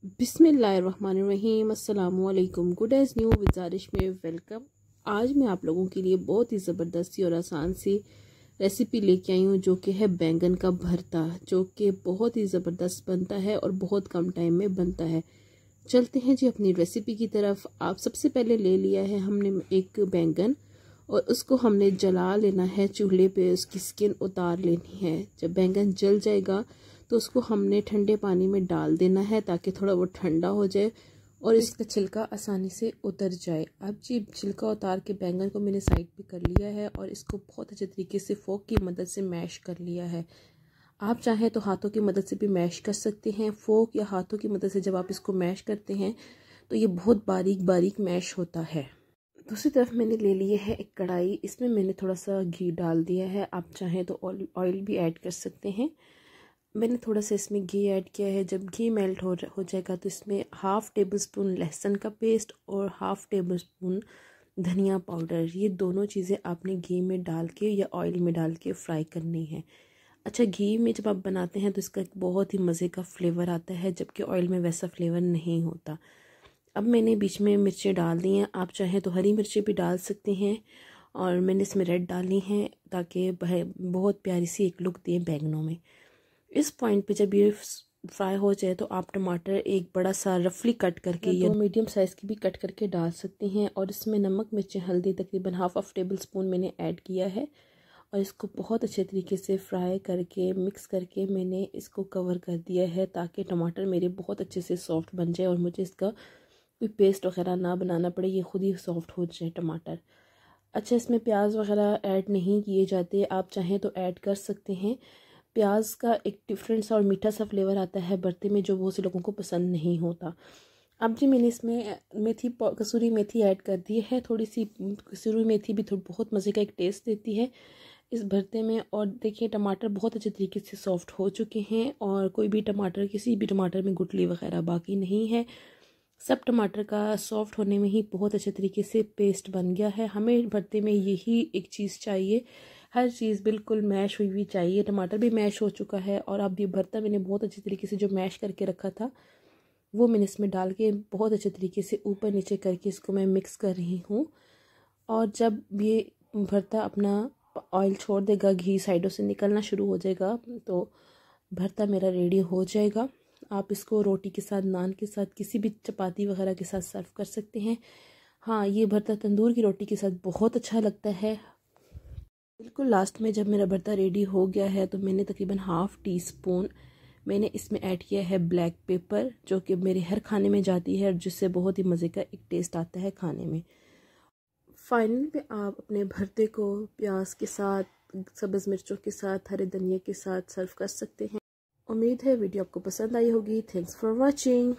बिस्मिल्लाहिर्रहमानिर्रहीम अस्सलामुअलैकुम। Good as new विजारिश में वेलकम। आज मैं आप लोगों के लिए बहुत ही ज़बरदस्ती और आसान सी रेसिपी लेके आई हूँ, जो कि है बैंगन का भरता, जो कि बहुत ही ज़बरदस्त बनता है और बहुत कम टाइम में बनता है। चलते हैं जी अपनी रेसिपी की तरफ। आप सबसे पहले ले लिया है हमने एक बैंगन और उसको हमने जला लेना है चूल्हे पे, उसकी स्किन उतार लेनी है। जब बैंगन जल जाएगा तो उसको हमने ठंडे पानी में डाल देना है ताकि थोड़ा वो ठंडा हो जाए और इसका छिलका आसानी से उतर जाए। अब जी छिलका उतार के बैंगन को मैंने साइड पे कर लिया है और इसको बहुत अच्छे तरीके से फोक की मदद से मैश कर लिया है। आप चाहें तो हाथों की मदद से भी मैश कर सकते हैं। फोक या हाथों की मदद से जब आप इसको मैश करते हैं तो ये बहुत बारीक बारीक मैश होता है। दूसरी तरफ मैंने ले लिए है एक कढ़ाई, इसमें मैंने थोड़ा सा घी डाल दिया है। आप चाहें तो ऑयल भी ऐड कर सकते हैं। मैंने थोड़ा सा इसमें घी ऐड किया है। जब घी मेल्ट हो जाएगा तो इसमें हाफ़ टेबल स्पून लहसुन का पेस्ट और हाफ़ टेबल स्पून धनिया पाउडर, ये दोनों चीज़ें आपने घी में डाल के या ऑयल में डाल के फ्राई करनी है। अच्छा, घी में जब आप बनाते हैं तो इसका एक बहुत ही मज़े का फ्लेवर आता है, जबकि ऑयल में वैसा फ्लेवर नहीं होता। अब मैंने बीच में मिर्चें डाल दी हैं। आप चाहें तो हरी मिर्चें भी डाल सकते हैं और मैंने इसमें रेड डाली हैं ताकि बहुत प्यारी सी एक लुक दें बैंगनों में। इस पॉइंट पे जब ये फ्राई हो जाए तो आप टमाटर एक बड़ा सा रफली कट करके या 2 मीडियम साइज़ की भी कट करके डाल सकते हैं। और इसमें नमक मिर्ची हल्दी तकरीबन हाफ टेबल स्पून मैंने ऐड किया है और इसको बहुत अच्छे तरीके से फ्राई करके मिक्स करके मैंने इसको कवर कर दिया है ताकि टमाटर मेरे बहुत अच्छे से सॉफ्ट बन जाए और मुझे इसका कोई पेस्ट वगैरह ना बनाना पड़े, ये खुद ही सॉफ्ट हो जाए टमाटर। अच्छा, इसमें प्याज वगैरह ऐड नहीं किए जाते, आप चाहें तो ऐड कर सकते हैं। प्याज का एक डिफरेंट सा और मीठा सा फ्लेवर आता है भरते में, जो बहुत से लोगों को पसंद नहीं होता। अब जी मैंने इसमें कसूरी मेथी ऐड कर दी है। थोड़ी सी कसूरी मेथी भी बहुत मज़े का एक टेस्ट देती है इस भरते में। और देखिए टमाटर बहुत अच्छे तरीके से सॉफ्ट हो चुके हैं और कोई भी टमाटर, किसी भी टमाटर में गुठली वगैरह बाकी नहीं है। सब टमाटर का सॉफ्ट होने में ही बहुत अच्छे तरीके से पेस्ट बन गया है। हमें भरते में यही एक चीज़ चाहिए, हर चीज़ बिल्कुल मैश हुई हुई चाहिए। टमाटर भी मैश हो चुका है और अब ये भरता मैंने बहुत अच्छे तरीके से जो मैश करके रखा था वो मैंने इसमें डाल के बहुत अच्छे तरीके से ऊपर नीचे करके इसको मैं मिक्स कर रही हूँ। और जब ये भरता अपना ऑयल छोड़ देगा, घी साइडों से निकलना शुरू हो जाएगा, तो भरता मेरा रेडी हो जाएगा। आप इसको रोटी के साथ, नान के साथ, किसी भी चपाती वगैरह के साथ सर्व कर सकते हैं। हाँ, ये भरता तंदूर की रोटी के साथ बहुत अच्छा लगता है। बिल्कुल लास्ट में जब मेरा भरता रेडी हो गया है तो मैंने तकरीबन हाफ़ टी स्पून मैंने इसमें ऐड किया है ब्लैक पेपर, जो कि मेरे हर खाने में जाती है और जिससे बहुत ही मज़े का एक टेस्ट आता है खाने में। फाइनल पे आप अपने भरते को प्याज के साथ, सब्ज़ मिर्चों के साथ, हरे धनिया के साथ सर्व कर सकते हैं। उम्मीद है वीडियो आपको पसंद आई होगी। Thanks for watching.